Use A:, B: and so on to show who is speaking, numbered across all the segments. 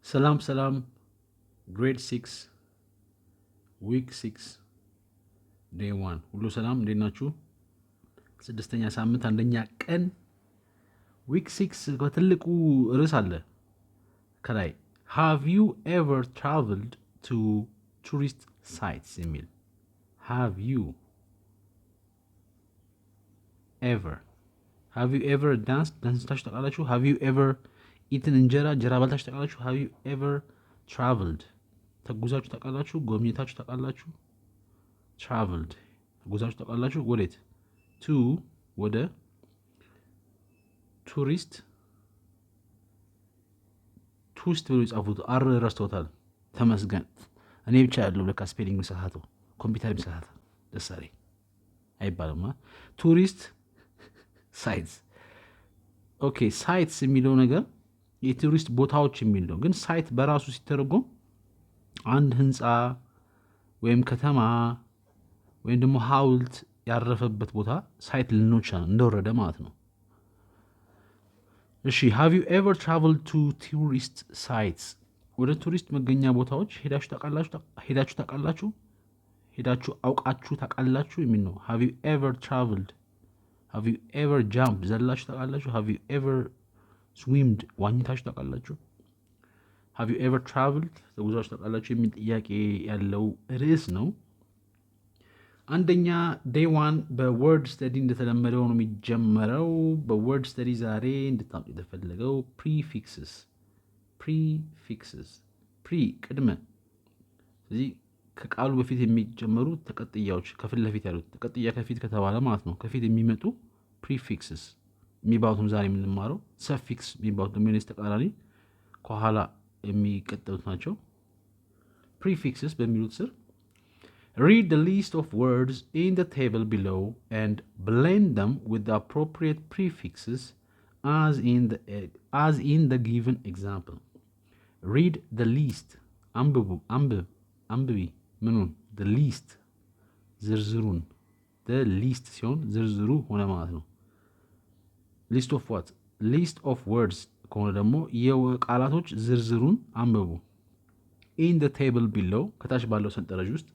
A: ሰላም ግሬድ 6 ዊክ 6 ዴይ 1 ሁሉ ሰላም፣ እንዴት ናችሁ? ስድስተኛ ሳምንት አንደኛ ቀን ዊክ 6 በትልቁ ርዕስ አለ ከላይ ሃቭ ዩ ኤቨር ትራቨልድ ቱ ቱሪስት ሳይትስ የሚል ሃቭ ዩ ኤቨር ዳንስታችሁ ታውቃላችሁ? ሃቭ ዩ ኤቨር ኢትን እንጀራ በልታችሁ ታውቃላችሁ? ሃቭ ዩ ኤቨር ትራቨልድ ተጉዛችሁ ታውቃላችሁ? ጎብኝታችሁ ታውቃላችሁ? ትራቨልድ ተጉዛችሁ ታውቃላችሁ? ወዴት? ቱ ወደ ቱሪስት ብሎ የጻፉት አር ረስተውታል። ተመስገን። እኔ ብቻ ያለው ለካ ስፔሊንግ የሚሳሳተው ኮምፒውተር የሚሳሳተው ደሳሌ አይባልም። ቱሪስት ሳይትስ። ኦኬ ሳይትስ የሚለው ነገር የቱሪስት ቦታዎች የሚል ነው። ግን ሳይት በራሱ ሲተረጎም አንድ ህንፃ ወይም ከተማ ወይም ደግሞ ሐውልት ያረፈበት ቦታ ሳይት ልንለው ይችላል፣ እንደወረደ ማለት ነው። እሺ ሃቭ ዩ ኤቨር ትራቨልድ ቱ ቱሪስት ሳይትስ፣ ወደ ቱሪስት መገኛ ቦታዎች ሄዳችሁ ታውቃላችሁ? ሄዳችሁ አውቃችሁ ታውቃላችሁ የሚል ነው። ሃቭ ዩ ኤቨር ትራቨልድ፣ ሃቭ ዩ ኤቨር ጃምፕ ዘላችሁ ታውቃላችሁ? ሃቭ ዩ ኤቨር ስዊምድ ዋኝታችሁ ታውቃላችሁ? ሃቭ ዩ ኤቨር ትራቨልድ ተጉዛችሁ ታውቃላችሁ የሚል ጥያቄ ያለው ርዕስ ነው። አንደኛ ዴይ ዋን በወርድ ስተዲ እንደተለመደው ነው የሚጀመረው። በወርድ ስተዲ ዛሬ እንድታምጡ የተፈለገው ፕሪፊክስስ ፕሪ ቅድመ፣ ስለዚህ ከቃሉ በፊት የሚጀመሩ ተቀጥያዎች ከፊት ለፊት ያሉት ተቀጥያ ከፊት ከተባለ ማለት ነው ከፊት የሚመጡ ፕሪፊክስስ የሚባሉትም ዛሬ የምንማረው፣ ሰፊክስ የሚባሉት ደግሞ የነዚህ ተቃራኒ ከኋላ የሚቀጠሉት ናቸው። ፕሪፊክስስ በሚሉት ስር read the list of words in the table below and blend them with the appropriate prefixes as in the given example. read the list አንብቢ ምኑን the list ዝርዝሩን the list ሲሆን ዝርዝሩ ሆነ ማለት ነው። list of what? list of words ከሆነ ደግሞ የቃላቶች ዝርዝሩን አንብቡ። in the table below ከታች ባለው ሰንጠረዥ ውስጥ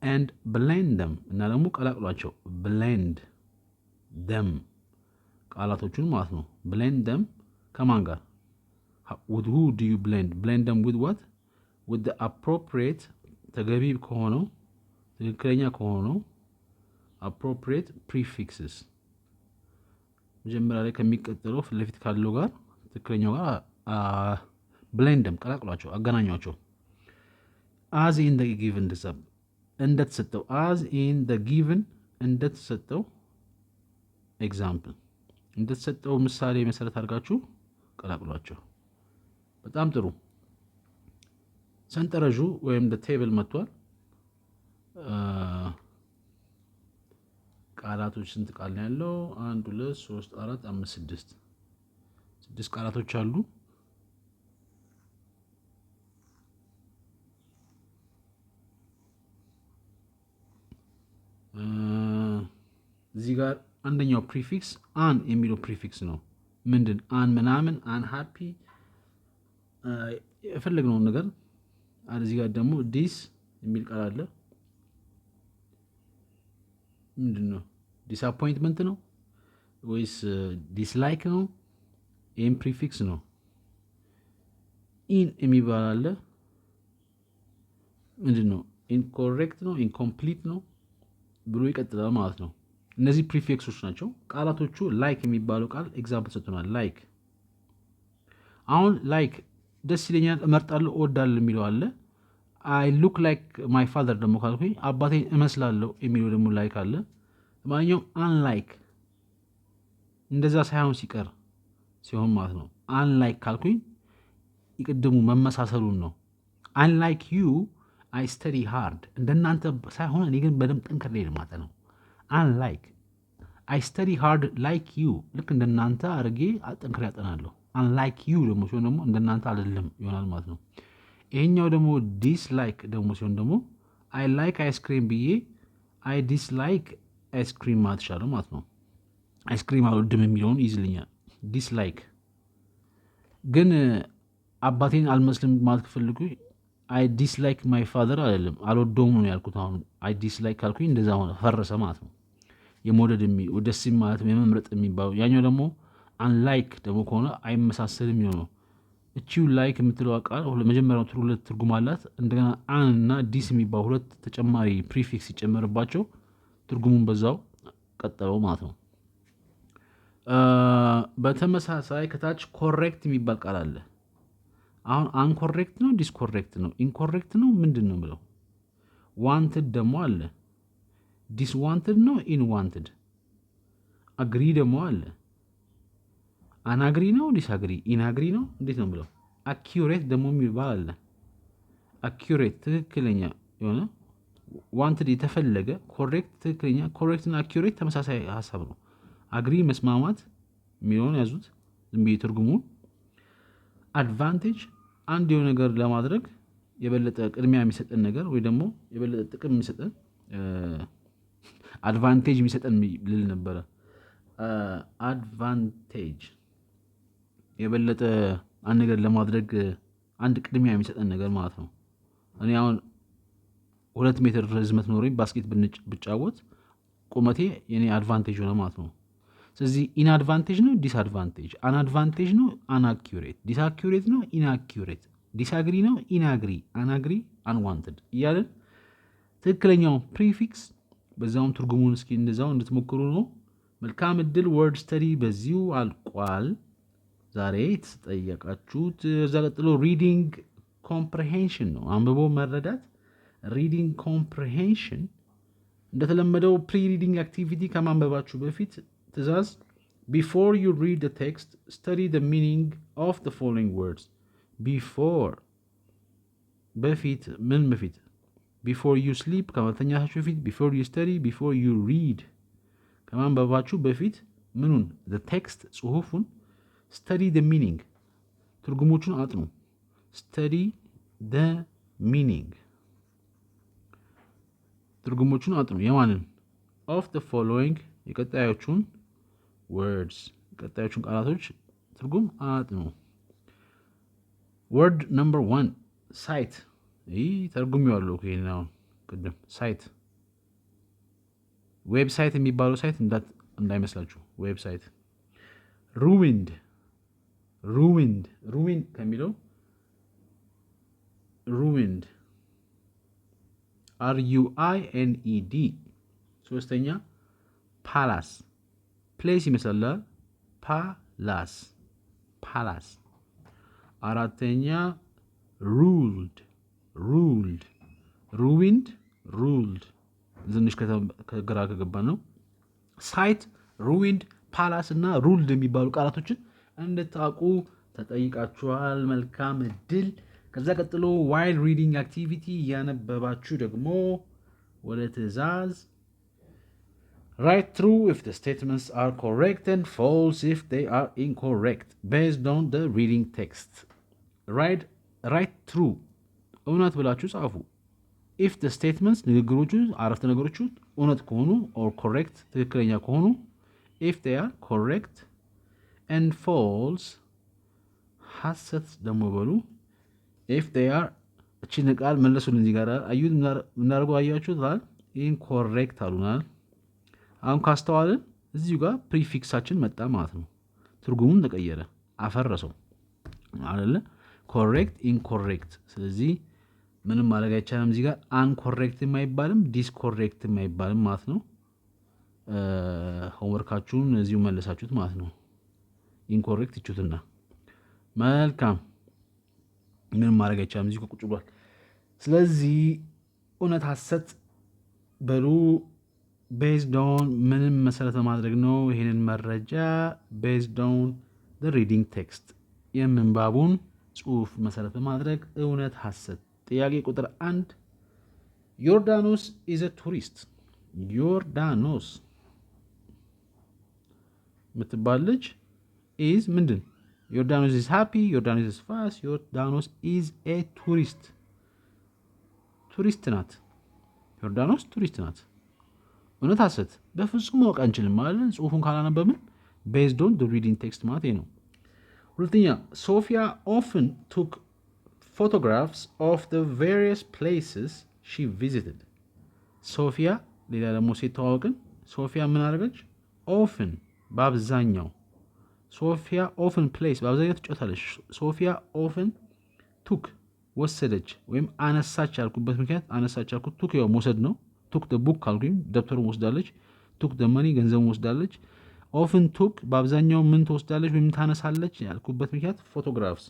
A: and blend them እና ደግሞ ቀላቅሏቸው። blend them ቃላቶቹን ማለት ነው። blend them ከማን ጋር? with who do you blend them with what? with the appropriate ተገቢ ከሆነው ትክክለኛ ከሆነው appropriate prefixes መጀመሪያ ላይ ከሚቀጥለው ፊት ለፊት ካለው ጋር ትክክለኛው ጋር blend them ቀላቅሏቸው፣ አገናኟቸው። as in the given እንደተሰጠው as in the given እንደተሰጠው ኤግዛምፕል እንደተሰጠው ምሳሌ መሰረት አድርጋችሁ ቀላቅሏቸው። በጣም ጥሩ። ሰንጠረዡ ወይም ቴብል መጥቷል። ቃላቶች ስንት ቃል ነው ያለው? 1 2 3 4 5 6 ቃላቶች አሉ። እዚህ ጋር አንደኛው ፕሪፊክስ አን የሚለው ፕሪፊክስ ነው። ምንድን? አን ምናምን፣ አን ሃፒ የፈለግነውን ነገር። እዚህ ጋር ደግሞ ዲስ የሚል ቃል አለ። ምንድን ነው? ዲስአፖይንትመንት ነው ወይስ ዲስላይክ ነው? ይህም ፕሪፊክስ ነው። ኢን የሚባል አለ። ምንድን ነው? ኢንኮሬክት ነው፣ ኢንኮምፕሊት ነው ብሎ ይቀጥላል ማለት ነው። እነዚህ ፕሪፊክሶች ናቸው። ቃላቶቹ ላይክ የሚባለው ቃል ኤግዛምፕል ሰጥቶናል። ላይክ አሁን ላይክ ደስ ይለኛል፣ እመርጣለሁ፣ እወዳለሁ የሚለው አለ። አይ ሉክ ላይክ ማይ ፋዘር ደግሞ ካልኩኝ አባቴን እመስላለሁ የሚለው ደግሞ ላይክ አለ። ለማንኛውም አንላይክ እንደዛ ሳይሆን ሲቀር ሲሆን ማለት ነው። አንላይክ ካልኩኝ ይቅድሙ መመሳሰሉን ነው። አንላይክ ዩ አይ ስተዲ ሃርድ እንደናንተ ሳይሆን እኔ ግን በደንብ ጠንክሬ ማለት ነው። አንላይክ አይ ስተዲ ሃርድ ላይክ ዩ ልክ እንደናንተ አድርጌ ጠንክሬ ያጠናለሁ። አንላይክ ዩ ደግሞ ሲሆን ደግሞ እንደናንተ አይደለም ይሆናል ማለት ነው። ይሄኛው ደግሞ ዲስላይክ ደግሞ ሲሆን ደግሞ አይ ላይክ አይስክሪም ብዬ አይ ዲስላይክ አይስክሪም ማለት ይቻላል ማለት ነው። አይስክሪም አልወድም የሚለውን ይዝልኛል። ዲስላይክ ግን አባቴን አልመስልም ማለት ከፈልጉ አይ ዲስላይክ ማይ ፋዘር አይደለም፣ አልወደውም ነው ያልኩት። አሁን አይ ዲስላይክ ካልኩኝ እንደዛ ሆነ ፈረሰ ማለት ነው። የመውደድ ደስ ማለት የመምረጥ የሚባለው ያኛው ደግሞ አንላይክ ደግሞ ከሆነ አይመሳሰልም የሚሆነው። እቺው ላይክ የምትለው ቃል መጀመሪያው ሁለት ትርጉም አላት። እንደገና አን እና ዲስ የሚባሉ ሁለት ተጨማሪ ፕሪፊክስ ሲጨመርባቸው ትርጉሙን በዛው ቀጠለው ማለት ነው። በተመሳሳይ ከታች ኮሬክት የሚባል ቃል አለ። አሁን አንኮሬክት ነው ዲስኮሬክት ነው ኢንኮሬክት ነው ምንድን ነው ብለው። ዋንትድ ደግሞ አለ። ዲስዋንትድ ነው ኢንዋንትድ። አግሪ ደግሞ አለ። አናግሪ ነው ዲስአግሪ ኢንአግሪ ነው እንዴት ነው ብለው። አኪሬት ደግሞ የሚባል አለ። አኪሬት ትክክለኛ የሆነ ዋንትድ የተፈለገ፣ ኮሬክት ትክክለኛ። ኮሬክት እና አኪሬት ተመሳሳይ ሀሳብ ነው። አግሪ መስማማት የሚለውን ያዙት ዝም ብዬ ትርጉሙን። አድቫንቴጅ አንድ የሆነ ነገር ለማድረግ የበለጠ ቅድሚያ የሚሰጠን ነገር ወይ ደግሞ የበለጠ ጥቅም የሚሰጠን አድቫንቴጅ የሚሰጠን ልል ነበረ። አድቫንቴጅ የበለጠ አንድ ነገር ለማድረግ አንድ ቅድሚያ የሚሰጠን ነገር ማለት ነው። እኔ አሁን 2 ሜትር ርዝመት ኖሮኝ ባስኬት ብጫወት ቁመቴ የኔ አድቫንቴጅ ሆነ ማለት ነው። ስለዚህ ኢንአድቫንቴጅ ነው ዲስአድቫንቴጅ፣ አንአድቫንቴጅ ነው አንአኪሬት፣ ዲስአኪሬት ነው ኢንአኪሬት፣ ዲስአግሪ ነው ኢንአግሪ፣ አናግሪ አንዋንትድ እያለን ትክክለኛው ፕሪፊክስ በዛውም ትርጉሙን እስኪ እንደዛው እንድትሞክሩ ነው። መልካም እድል። ወርድ ስተዲ በዚሁ አልቋል። ዛሬ የተጠየቃችሁት እዛ ቀጥሎ ሪዲንግ ኮምፕሬሄንሽን ነው፣ አንብቦ መረዳት። ሪዲንግ ኮምፕሬሄንሽን እንደተለመደው ፕሪ ሪዲንግ አክቲቪቲ ከማንበባችሁ በፊት ትእዛዝ ቢፎር ዩ ሪድ the text study the meaning of the following words. ቢፎር በፊት ምን በፊት ቢፎር ዩ ስሊፕ ከመተኛታችሁ በፊት ቢፎር ዩ ስተዲ ቢፎር ዩ ሪድ ከማንበባችሁ በፊት ምኑን the text ጽሁፉን study the meaning ትርጉሞቹን አጥኑ። study the meaning ትርጉሞቹን አጥኑ። የማንን of the following የቀጣዮቹን words የቀጣዮቹን ቃላቶች ትርጉም አጥኑ። word number 1 ሳይት። ይህ ተርጉሜዋለሁ ነው ቅድም። ሳይት ዌብሳይት የሚባለው ሳይት እንዳይመስላችሁ ዌብሳይት። ruined ruined ruined ከሚለው ruined ruined። ሶስተኛ ፓላስ ፕሌስ ይመስላል። ፓላስ ፓላስ። አራተኛ ሩልድ ሩልድ ruined ሩልድ ትንሽ ከግራ ከገባ ነው። ሳይት ruined ፓላስ እና ሩልድ የሚባሉ ቃላቶችን እንድታውቁ ተጠይቃችኋል። መልካም እድል። ከዛ ቀጥሎ ዋይል ሪዲንግ አክቲቪቲ እያነበባችሁ ደግሞ ወደ ትእዛዝ write true if the statements are correct and false if they are incorrect based on the reading text. write true እውነት ብላችሁ ጻፉ። if the statements ንግግሮቹ አረፍተ ነገሮቹ እውነት ከሆኑ or correct ትክክለኛ ከሆኑ if they are correct and false ሐሰት ደግሞ በሉ if they are እቺን ቃል መለሱልን። እዚህ ጋር አዩት ምናደርገው አያችሁት አይደል? ኢንኮሬክት አሉናል። አሁን ካስተዋልን እዚሁ ጋር ፕሪፊክሳችን መጣ ማለት ነው። ትርጉሙን ተቀየረ፣ አፈረሰው አይደለ? ኮሬክት ኢንኮሬክት። ስለዚህ ምንም ማድረግ አይቻልም። እዚህ ጋር አንኮሬክት የማይባልም ዲስኮሬክት የማይባልም ማለት ነው። ሆምወርካችሁን እዚሁ መለሳችሁት ማለት ነው። ኢንኮሬክት ይችሁትና መልካም። ምንም ማድረግ አይቻልም፣ እዚሁ ቁጭ ብሏል። ስለዚህ እውነት ሐሰት በሉ ቤዝድ ኦን ምንም መሰረት በማድረግ ነው። ይህንን መረጃ ቤዝድ ኦን ሪዲንግ ቴክስት የምንባቡን ጽሁፍ መሰረት በማድረግ እውነት ሐሰት። ጥያቄ ቁጥር 1 ዮርዳኖስ ኢዝ ቱሪስት። ዮርዳኖስ የምትባል ልጅ ኢዝ ምንድን? ዮርዳኖስ ኢዝ ሃፒ፣ ዮርዳኖስ ኢዝ ፋስት፣ ዮርዳኖስ ኢዝ ኤ ቱሪስት። ቱሪስት ናት። ዮርዳኖስ ቱሪስት ናት። እውነት ሐሰት በፍጹም ማወቅ አንችልም ማለት ጽሁፉን ካላነበብን ቤዝድ ኦን ሪዲንግ ቴክስት ማለት ነው። ሁለተኛ Sophia often took photographs of the various places she visited. ሶፊያ ሌላ ደግሞ ሴት ተዋወቅን። ሶፊያ ምን አደረገች? ኦፍን በአብዛኛው ሶፊያ ኦፍን ፕሌስ በአብዛኛው ትጫወታለች። ሶፊያ ኦፍን ቱክ ወሰደች ወይም አነሳች ያልኩበት ምክንያት አነሳች ያልኩት ቱክ ያው መውሰድ ነው። ቱክ ደ ቡክ ካልኩኝ ደብተሩን ወስዳለች። ቱክ ደ መኒ ገንዘቡን ወስዳለች። ኦፍን ቱክ በአብዛኛው ምን ትወስዳለች ወይም ታነሳለች ያልኩበት ምክንያት ፎቶግራፍስ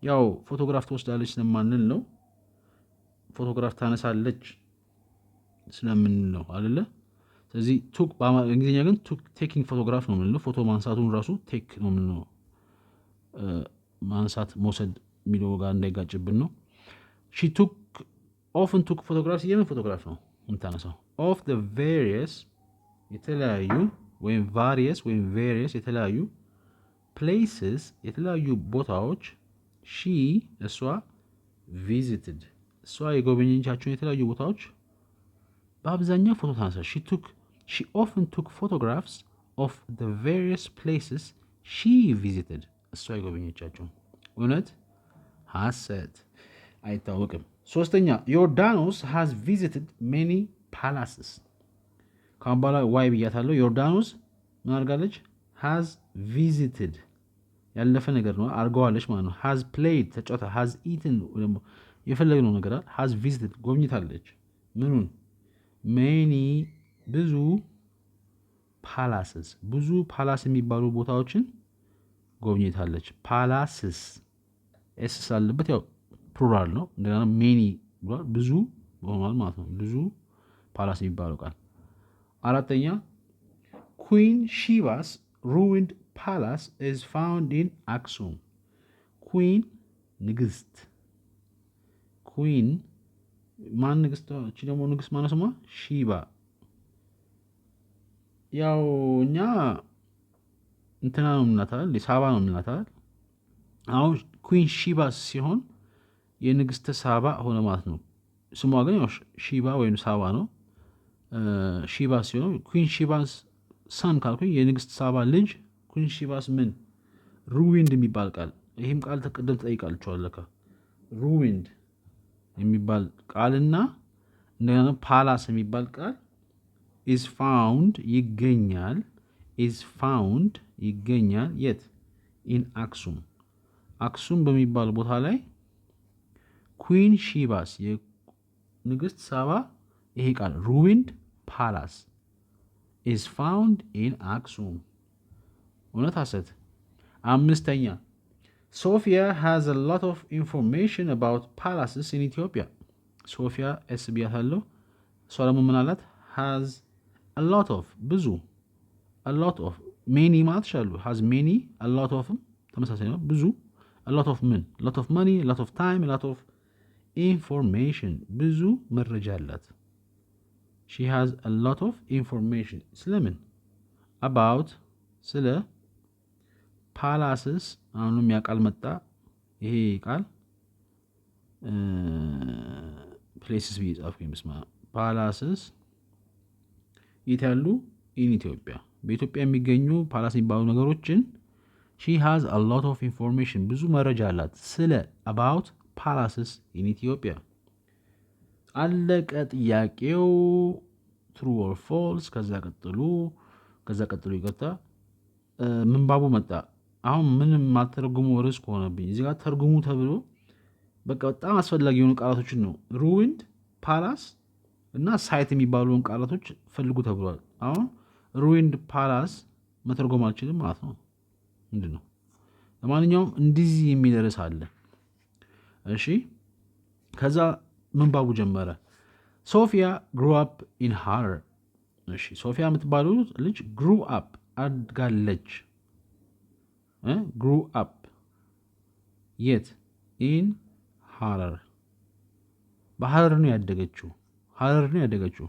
A: ያው ፎቶግራፍ ትወስዳለች ስለማንል ነው። ፎቶግራፍ ታነሳለች ስለምንል ነው አይደለ? ስለዚህ ቱክ በእንግሊዝኛ ግን ቱክ ቴኪንግ ፎቶግራፍ ነው የምንለው። ፎቶ ማንሳቱን ራሱ ቴክ ነው የምንለው። ማንሳት መውሰድ የሚለው ጋር እንዳይጋጭብን ነው። ሺ ቱክ ኦፍን ቱክ ፎቶግራፍስ የምን ፎቶግራፍ ነው የምታነሳው? ኦፍ ዘ ቬሪየስ የተለያዩ ወይም ቫሪየስ ወይም ቬሪየስ የተለያዩ ፕሌስስ የተለያዩ ቦታዎች ሺ እሷ ቪዚትድ እሷ የጎበኘቻቸውን የተለያዩ ቦታዎች በአብዛኛው ፎቶ ታነሳ። ሺ ኦፍን ቱክ ፎቶግራፍስ ኦፍ ዘ ቬሪየስ ፕሌስስ ሺ ቪዚትድ እሷ የጎበኘቻቸው። እውነት ሐሰት አይታወቅም። ሶስተኛ ዮርዳኖስ ሃዝ ቪዚትድ ሜኒ ፓላስስ። ካሁን በኋላ ዋይ ብያታለሁ። ዮርዳኖስ ምን አድርጋለች? ሃዝ ቪዚትድ ያለፈ ነገር ነው አድርገዋለች ማለት ነው። ሃዝ ፕሌይድ ተጫውታ፣ ሃዝ ኢትን ደግሞ የፈለግነው ነገር ሃዝ ቪዚትድ ጎብኝታለች። ምኑን? ሜኒ ብዙ ፓላስስ ብዙ ፓላስ የሚባሉ ቦታዎችን ጎብኝታለች። ፓላስስ ኤስ ሳለበት ያው ፕሉራል ነው። እንደገና ሜኒ ብሏል ብዙ ሆኗል ማለት ነው። ብዙ ፓላስ የሚባለው ቃል። አራተኛ ኩዊን ሺባስ ሩዊንድ ፓላስ ኢዝ ፋውንድ ኢን አክሱም። ኩዊን ንግስት፣ ኩዊን ማን ንግስት? እቺ ደግሞ ንግስት ማነው ስሟ? ሺባ። ያው እኛ እንትና ነው የምንላታል፣ ሳባ ነው የምንላታል። አሁን ኩዊን ሺባ ሲሆን የንግስተ ሳባ ሆነ ማለት ነው። ስሟ ግን ያው ሺባ ወይም ሳባ ነው። ሺባ ሲሆን ኩዊን ሺባስ ሳን ካልኩኝ የንግስት ሳባ ልጅ ኩዊን ሺባስ ምን ሩዊንድ የሚባል ቃል፣ ይህም ቃል ተቀደም ተጠይቃልቸዋል። ለካ ሩዊንድ የሚባል ቃልና እንደገና ፓላስ የሚባል ቃል ኢዝ ፋውንድ ይገኛል። ኢዝ ፋውንድ ይገኛል የት? ኢን አክሱም። አክሱም በሚባል ቦታ ላይ ኩዊን ሺባስ የንግስት ሳባ ይሄ ቃል ሩዊንድ ፓላስ ኢዝ ፋውንድ ኢን አክሱም። እውነት ሐሰት? አምስተኛ ሶፊያ ሃዝ አ ሎት ኦፍ ኢንፎርሜሽን አባውት ፓላስስ ኢን ኢትዮጵያ። ሶፊያ ኤስ ብያታለሁ። እሷ ደግሞ ምን አላት? ሃዝ አ ሎት ኦፍ ብዙ፣ አ ሎት ኦፍ ሜኒ ማለት ይችላሉ። ሃዝ ሜኒ አ ሎት ኦፍም ተመሳሳይ ነው። ብዙ አ ሎት ኦፍ ምን? ሎት ኦፍ መኒ፣ ሎት ኦፍ ታይም፣ ሎት ኦፍ ኢንፎርሜሽን ብዙ መረጃ አላት። ሺ ሃዝ አ ሎት ኦፍ ኢንፎርሜሽን ስለምን? አባውት ስለ ፓላስስ። አሁንም ያ ቃል መጣ። ይሄ ቃል ፕሌስስ ብዬ ጻፍኩኝ። ምስማ ፓላስስ የት ያሉ? ኢን ኢትዮጵያ በኢትዮጵያ የሚገኙ ፓላስ የሚባሉ ነገሮችን ሺ ሃዝ አ ሎት ኦፍ ኢንፎርሜሽን ብዙ መረጃ አላት ስለ አባውት ፓላስስ ኢን ኢትዮጵያ። አለቀ ጥያቄው። ትሩ ኦር ፎልስ። ከዛ ቀጥሎ ይቀጣ ምንባቡ መጣ። አሁን ምንም ማልተረጉሙ ርዕስ ከሆነብኝ እዚህ ጋር ተርጉሙ ተብሎ በቃ በጣም አስፈላጊ የሆኑ ቃላቶችን ነው ሩዊንድ፣ ፓላስ እና ሳይት የሚባሉን ቃላቶች ፈልጉ ተብሏል። አሁን ሩዊንድ ፓላስ መተርጎም አልችልም ማለት ነው። ምንድን ነው? ለማንኛውም እንደዚህ የሚል ርዕስ አለ። እሺ ከዛ ምንባቡ ጀመረ። ሶፊያ ግሩ አፕ ኢን ሃረር። እሺ ሶፊያ የምትባሉ ልጅ ግሩ አፕ አድጋለች። ግሩ አፕ የት? ኢን ሃረር በሐረር ነው ያደገችው። ሐረር ነው ያደገችው።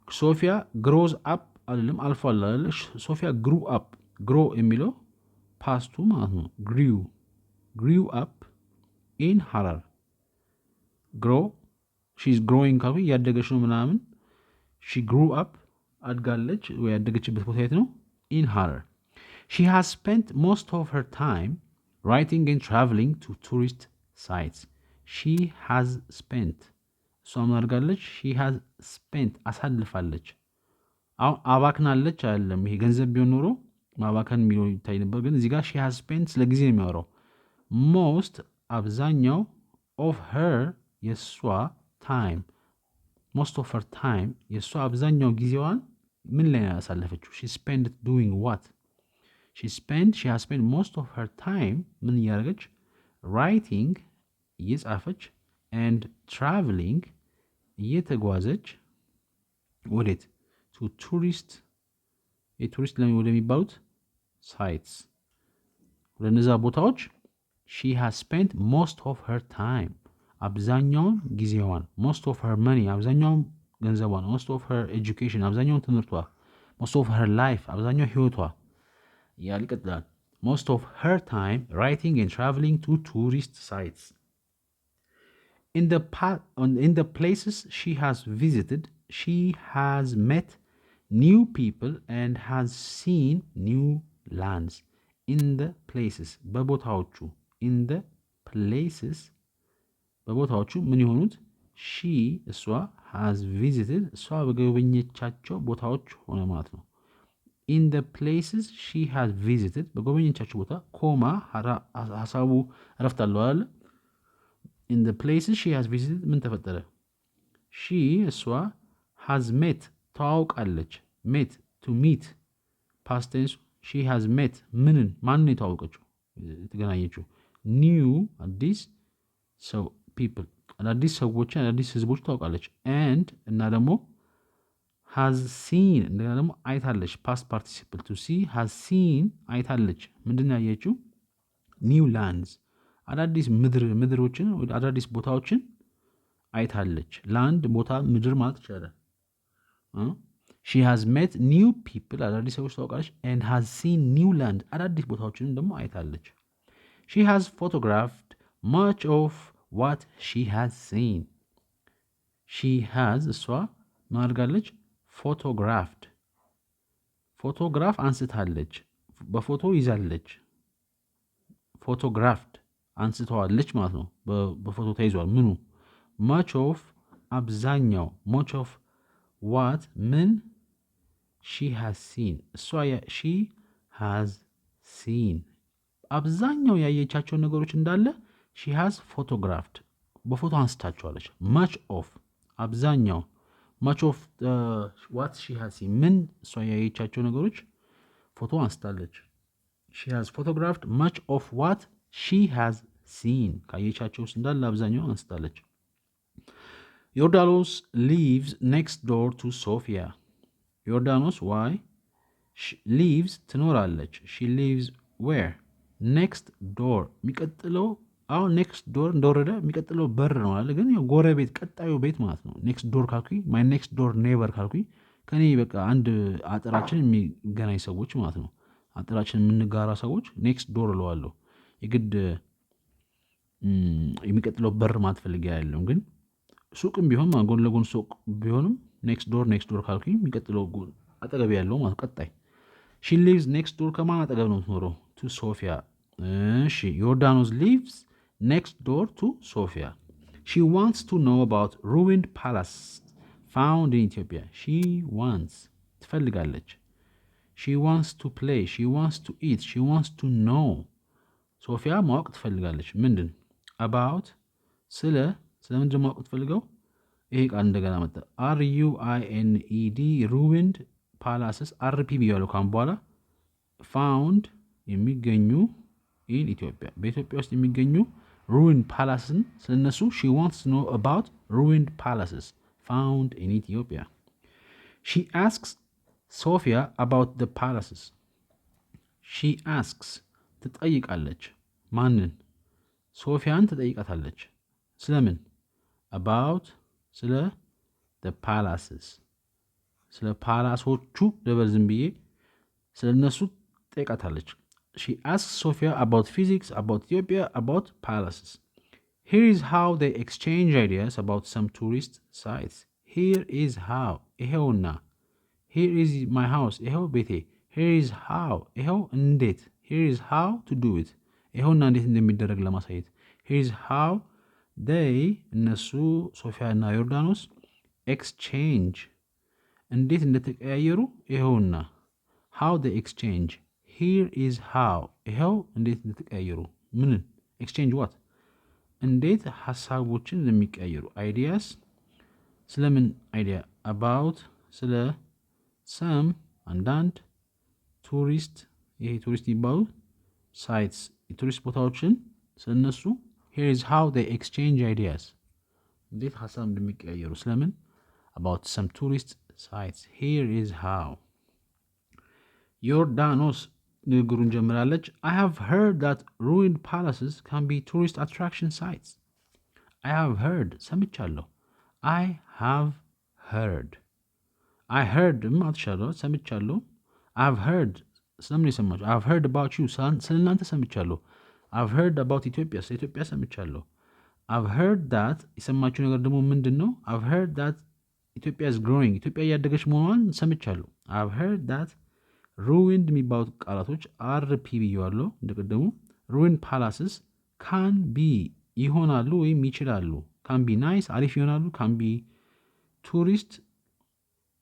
A: ሶፊያ ግሮዝ አፕ አይደለም አልፎ አለ። ሶፊያ ግሩ አፕ ግሮ የሚለው ፓስቱ ማለት ነው። ግሪው አፕ ኢን ሃረር ግሮ ሺዝ ግሮዊንግ ካልኩ እያደገች ነው ምናምን። ሺ ግሩ አፕ አድጋለች ወይ ያደገችበት ቦታ የት ነው? ኢን ሃረር። ሺ ሃዝ ስፔንት ሞስት ኦፍ ሄር ታይም writing and traveling to tourist sites. She has spent እሷ ምን አድርጋለች? she has spent አሳልፋለች። አሁን አባክናለች አይደለም። ይሄ ገንዘብ ቢሆን ኖሮ ማባከን የሚለው ይታይ ነበር። ግን እዚህ ጋር she has spent ስለ ጊዜ ነው የሚያወራው። most አብዛኛው of her የእሷ time most of her time የእሷ አብዛኛው ጊዜዋን ምን ላይ ነው ያሳለፈችው? she spent doing what? she has spent most of her time ምን እያደረገች? writing እየጻፈች and traveling እየተጓዘች ወዴት? to tourist የቱሪስት ወደሚባሉት sites ወደነዛ ቦታዎች she has spent most of her time አብዛኛውን ጊዜዋን most of her money አብዛኛውን ገንዘቧን most of her education አብዛኛውን ትምህርቷ most of her life አብዛኛው ህይወቷ እያለ ይቀጥላል። most of her time writing and traveling to tourist sites. In the places she has visited, she has met new people and has seen new lands. In the places በቦታዎቹ in the places በቦታዎቹ ምን የሆኑት? she እሷ has visited እሷ በጎበኘቻቸው ቦታዎች ሆነ ማለት ነው። in the places she has visited በጎበኘቻቸው ቦታ ኮማ ሀሳቡ እረፍት አለው አይደል? in the places she has visited ምን ተፈጠረ? she እሷ has met ተዋውቃለች። met to meet past tense she has met ማንን የተዋወቀችው? የተገናኘችው new አዲስ ሰው people አዳዲስ ሰዎችን አዳዲስ ህዝቦች ታውቃለች። and እና ደግሞ has seen እንደገና ደግሞ አይታለች። past participle to see has seen አይታለች። ምንድን ያየችው? new lands አዳዲስ ምድሮችን አዳዲስ ቦታዎችን አይታለች። ላንድ ቦታ ምድር ማለት ይቻላል። she has met new people አዳዲስ ሰዎች ታውቃለች። and has seen new land አዳዲስ ቦታዎችን ደግሞ አይታለች። she has photographed much of what she has seen. she has እሷ ማድርጋለች? photographed ፎቶግራፍ አንስታለች። በፎቶ ይዛለች። ፎቶግራፍድ አንስተዋለች ማለት ነው። በፎቶ ተይዟል። ምኑ? much of አብዛኛው much of what ምን? she has seen እሷ she has seen አብዛኛው ያየቻቸውን ነገሮች እንዳለ she has photographed በፎቶ አንስታቸዋለች። much of አብዛኛው much of what she has seen ምን? እሷ ያየቻቸው ነገሮች ፎቶ አንስታለች። she has photographed much of what she has seen ካየቻቸው ውስጥ እንዳለ አብዛኛው አንስታለች። ዮርዳኖስ lives next door to Sophia. ዮርዳኖስ why lives ትኖራለች። she lives where? next door የሚቀጥለው አሁን ኔክስት ዶር እንደወረደ የሚቀጥለው በር ነው አለ። ግን ጎረቤት ቀጣዩ ቤት ማለት ነው። ኔክስት ዶር ካልኩኝ ማይ ኔክስት ዶር ኔበር ካልኩኝ ከኔ በቃ አንድ አጥራችን የሚገናኝ ሰዎች ማለት ነው። አጥራችን የምንጋራ ሰዎች ኔክስት ዶር እለዋለሁ። የግድ የሚቀጥለው በር ማለት ፈልጌ አይደለም። ግን ሱቅም ቢሆን ጎን ለጎን ሱቅ ቢሆንም ኔክስት ዶር ካልኩኝ የሚቀጥለው አጠገብ ያለው ማለት ቀጣይ she lives next door ከማን አጠገብ ነው የምትኖረው? to Sophia። እሺ ዮርዳኖስ lives next door to Sophia. She wants to know about ruined palace found in Ethiopia. she wants ትፈልጋለች። she wants to play, she wants to eat, she wants to know ሶፊያ ማወቅ ትፈልጋለች። ምንድን? about ስለምንድን ማወቅ ትፈልገው? ይሄ ቃል እንደገና መጣ። ruined ruined palaces rp ብያለሁ ካሁን በኋላ found የሚገኙ in ኢትዮጵያ በኢትዮጵያ ውስጥ የሚገኙ ruined palaces ስለነሱ she wants to know about ruined palaces found in Ethiopia. she asks Sophia about the palaces. she asks ትጠይቃለች። ማንን? ሶፊያን ትጠይቃታለች። ስለምን? about ስለ the palaces ስለ ፓላሶቹ ደበል ዝም ብዬ ስለነሱ ትጠይቃታለች። she asks Sophia about physics, about Ethiopia, about palaces. Here is how they exchange ideas about some tourist sites. Here is how ይሄውና here is my house ይሄው ቤቴ here is how ይሄው እንዴት here is how to do it ይኸውና እንዴት እንደሚደረግ ለማሳየት here's how they እነሱ ሶፊያ እና ዮርዳኖስ exchange እንዴት እንደተቀያየሩ ይኸውና how they exchange here is how ይኸው እንዴት እንደተቀያየሩ ምን exchange what እንዴት ሐሳቦችን እንደሚቀያየሩ ideas ስለምን idea about ስለ some አንዳንድ ቱሪስት ይሄ ቱሪስት ይባሉ sites የቱሪስት ቦታዎችን ስለነሱ here is how they exchange ideas እንዴት ሐሳብ እንደሚቀያየሩ ስለምን about some tourist sites here is how ዮርዳኖስ ንግግሩን ጀምራለች I have heard that ruined palaces can be tourist attraction sites I have heard ሰምቻለሁ I have heard I heard ማትሻለሁ ሰምቻለሁ I've heard ስለምን የሰማችሁ I've heard about you ስለእናንተ ሰምቻለሁ I've heard about ኢትዮጵያ ስለ ኢትዮጵያ ሰምቻለሁ I've heard that የሰማችሁ ነገር ደግሞ ምንድን ነው I've heard that ኢትዮጵያ is growing ኢትዮጵያ እያደገች መሆኗን ሰምቻለሁ I've heard that ruined የሚባሉት ቃላቶች RP ብየዋለሁ እንደቀደሙ ruined palaces can be ይሆናሉ ወይም ይችላሉ can be nice አሪፍ ይሆናሉ can be tourist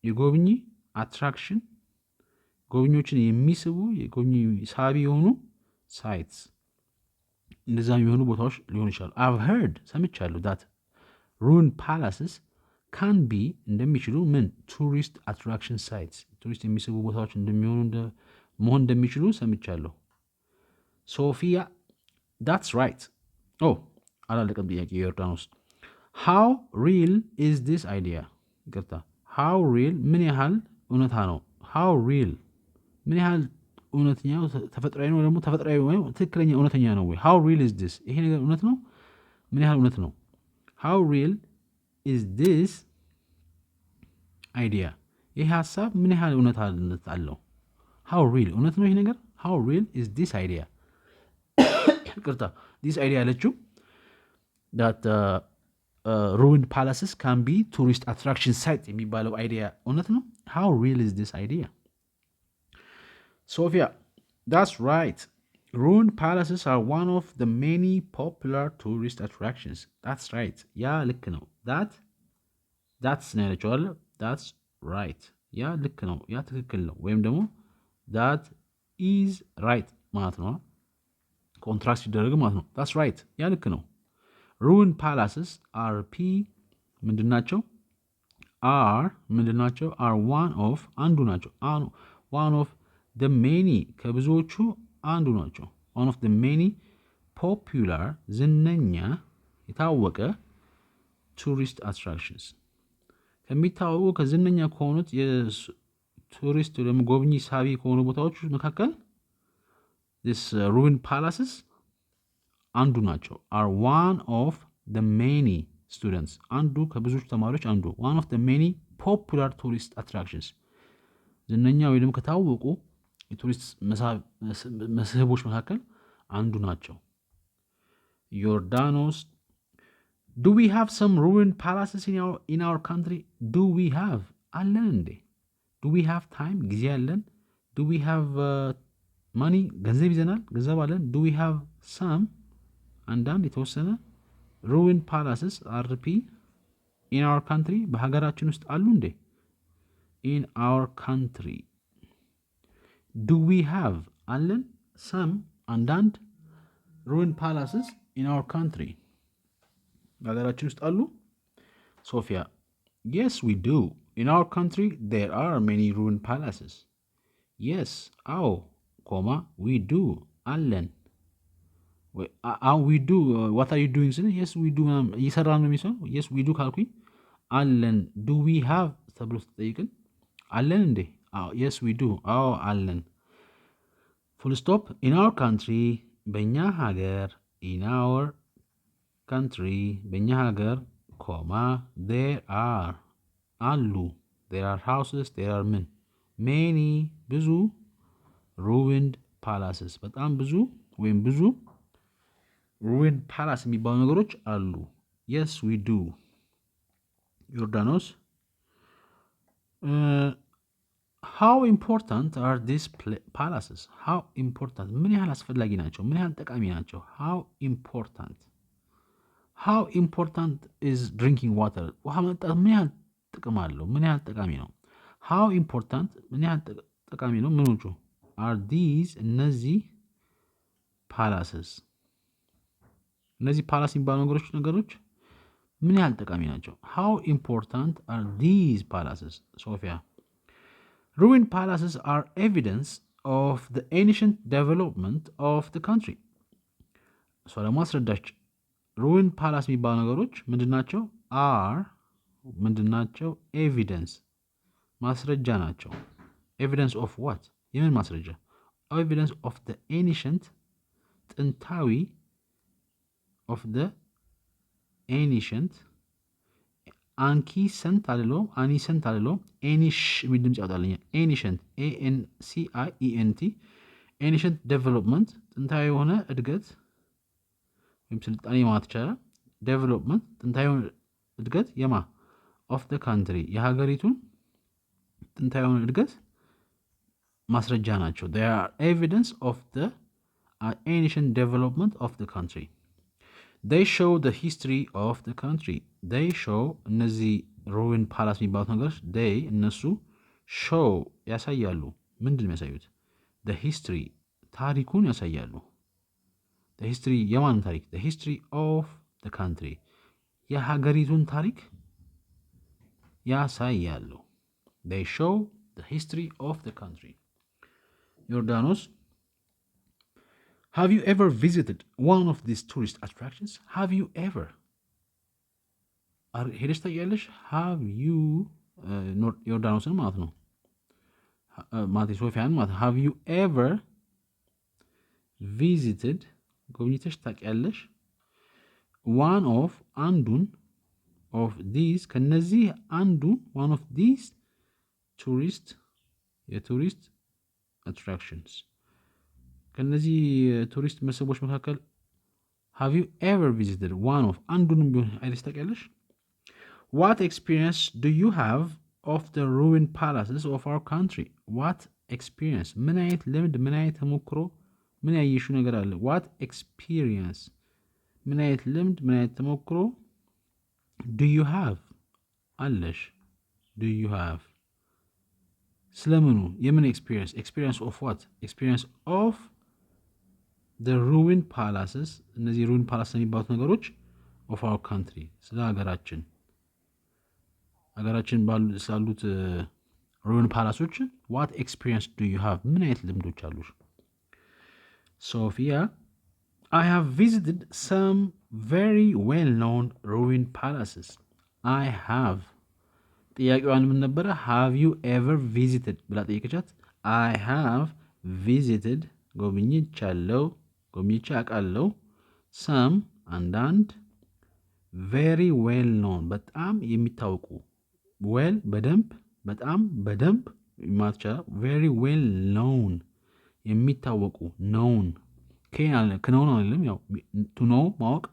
A: የጎብኚ attraction ጎብኚዎችን የሚስቡ የጎብኚ ሳቢ የሆኑ sites እንደዛ የሚሆኑ ቦታዎች ሊሆኑ ይችላሉ I've heard ሰምቻለሁ that ruined palaces can be እንደሚችሉ ምን tourist attraction sites ቱሪስት የሚስቡ ቦታዎች እንደሚሆኑ መሆን እንደሚችሉ ሰምቻለሁ ሶፊያ that's right አላለቀም ጥያቄ ዮርዳኖስ how real is this idea ይቅርታ how real ምን ያህል እውነታ ነው how real ምን ያህል እውነተኛ ተፈጥሯዊ ነው ደግሞ ተፈጥሯዊ ወይ ትክክለኛ እውነተኛ ነው ወይ how real is this ይሄ ነገር እውነት ነው ምን ያህል እውነት ነው how real is this idea ይሄ ሐሳብ ምን ያህል እውነታነት አለው how real እውነት ነው ይሄ ነገር how real is this idea ይቅርታ this idea ያለችው that ruined palaces can be tourist attraction site የሚባለው አይዲያ እውነት ነው how real is this idea Sophia that's right ruined palaces are one of the many popular tourist attractions that's right ያ ልክ ነው that's ነው ያለችው አይደል that's right ያ ልክ ነው ያ ትክክል ነው ወይም ደግሞ that is right ማለት ነው ኮንትራክት ሲደረግ ማለት ነው that's right ያ ልክ ነው ruined palaces RP ምንድናቸው are one of አንዱ ናቸው one of the many ከብዙዎቹ አንዱ ናቸው one of the many popular ዝነኛ የታወቀ tourist attractions ከሚታወቁ ከዝነኛ ከሆኑት የቱሪስት ወይም ጎብኚ ሳቢ ከሆኑ ቦታዎች መካከል this ruined palaces አንዱ ናቸው are one of the many students አንዱ ከብዙ ተማሪዎች አንዱ one of the many popular tourist attractions ዝነኛ ወይ ደግሞ ከታወቁ የቱሪስት መስህቦች መካከል አንዱ ናቸው ዮርዳኖስ Do we have some ruined palaces in our country? Do we have? አለን እንዴ? Do we have time? ጊዜ አለን? Do we have money? ገንዘብ ይዘናል? ገንዘብ አለን? Do we have some? አንዳንድ የተወሰነ ruined palaces RP in our country በሀገራችን ውስጥ አሉ እንዴ? In our country. Do we have? አለን? Some አንዳንድ ruined palaces in our country. ሀገራችን ውስጥ አሉ ሶፊያ yes we do in our country there are many ruined palaces yes we do አለን we do what are you doing yes we do እየሰራ ነው የሚሰራው yes we do ካልኩኝ አለን do we have ተብሎ ተጠይቅን አለን እንዴ yes we do አለን full stop in our country በእኛ ሀገር in our country በእኛ ሀገር there are አሉ there are houses there are many ብዙ ruined palaces በጣም ብዙ ወይም ብዙ ruined palace የሚባሉ ነገሮች አሉ yes we do ዮርዳኖስ how important are these palaces? how important ምን ያህል አስፈላጊ ናቸው? ምን ያህል ጠቃሚ ናቸው? how important is drinking water? ውሃ መጠጣት ምን ያህል ጥቅም አለው? ምን ያህል ጠቃሚ ነው? how important ምን ያህል ጠቃሚ ነው? ምኖቹ are these እነዚህ palaces እነዚህ ፓላስ የሚባሉ ነገሮች ምን ያህል ጠቃሚ ናቸው? how important are these palaces? ሶፊያ ruined palaces are evidence of the ancient development of the country. እሷ ደግሞ አስረዳች። ruined palace የሚባሉ ነገሮች ምንድናቸው? are ምንድናቸው? ኤቪደንስ ማስረጃ ናቸው። ኤቪደንስ ኦፍ ዋት? የምን ማስረጃ? ኤቪደንስ ኦፍ the ancient ጥንታዊ of the ancient አንኪሰንት አልለውም አኒሰንት አልለውም ኤኒሽ የሚል ድምፅ ያወጣልኛል። ኤኒሸንት ANCIENT ኤኒሸንት ዴቨሎፕመንት ጥንታዊ የሆነ እድገት ወይም ስልጣኔ ማለት ይቻላል። ዴቨሎፕመንት ጥንታዊ የሆነ እድገት የማ ኦፍ ደ ካንትሪ የሀገሪቱን ጥንታዊ የሆነ እድገት ማስረጃ ናቸው። they are evidence of the ancient development of the country. they show the history of the country. they show እነዚህ ruined palace የሚባሉት ነገሮች they እነሱ show ያሳያሉ። ምንድን ነው የሚያሳዩት? the history ታሪኩን ያሳያሉ። the history የማን ታሪክ? the history of the country የሀገሪቱን ታሪክ ያሳያሉ። they show the history of the country. ዮርዳኖስ have you ever visited one of these tourist attractions? have you ever ሄደሽ ታውቂያለሽ? have you ዮርዳኖስን ማለት ነው ማለት ሶፊያን ማለት have you ever visited ጎብኝተሽ ታውቂያለሽ? one of አንዱን of these ከነዚህ አንዱ one of these የቱሪስት attractions ከነዚህ ቱሪስት መስህቦች መካከል have you ever visited one of አንዱንም ቢሆን አይደሽ ታውቂያለሽ? what experience do you have of the ruined palaces of our country? what experience ምን አይነት ልምድ ምን አይነት ተሞክሮ ምን ያየሽው ነገር አለ? what experience ምን አይነት ልምድ ምን አይነት ተሞክሮ do you have አለሽ? do you have ስለምኑ የምን experience of what? experience of the ruined palaces እነዚህ ruined palaces የሚባሉት ነገሮች of our country ስለ ሀገራችን ስላሉት ruined palaces what experience do you have ምን አይነት ልምዶች አሉሽ? ሶፊያ I have visited some very well-known ruined palaces. I have ጥያቄዋን ምን ነበረ? have you ever visited ብላ ጠየቀቻት። I have visited ጎብኝቼ አውቃለሁ some አንዳንድ very well known በጣም የሚታወቁ well በደንብ በጣም በደንብ ማለት ይቻላል very well known የሚታወቁ known ከነውን አይደለም ያው to know ማወቅ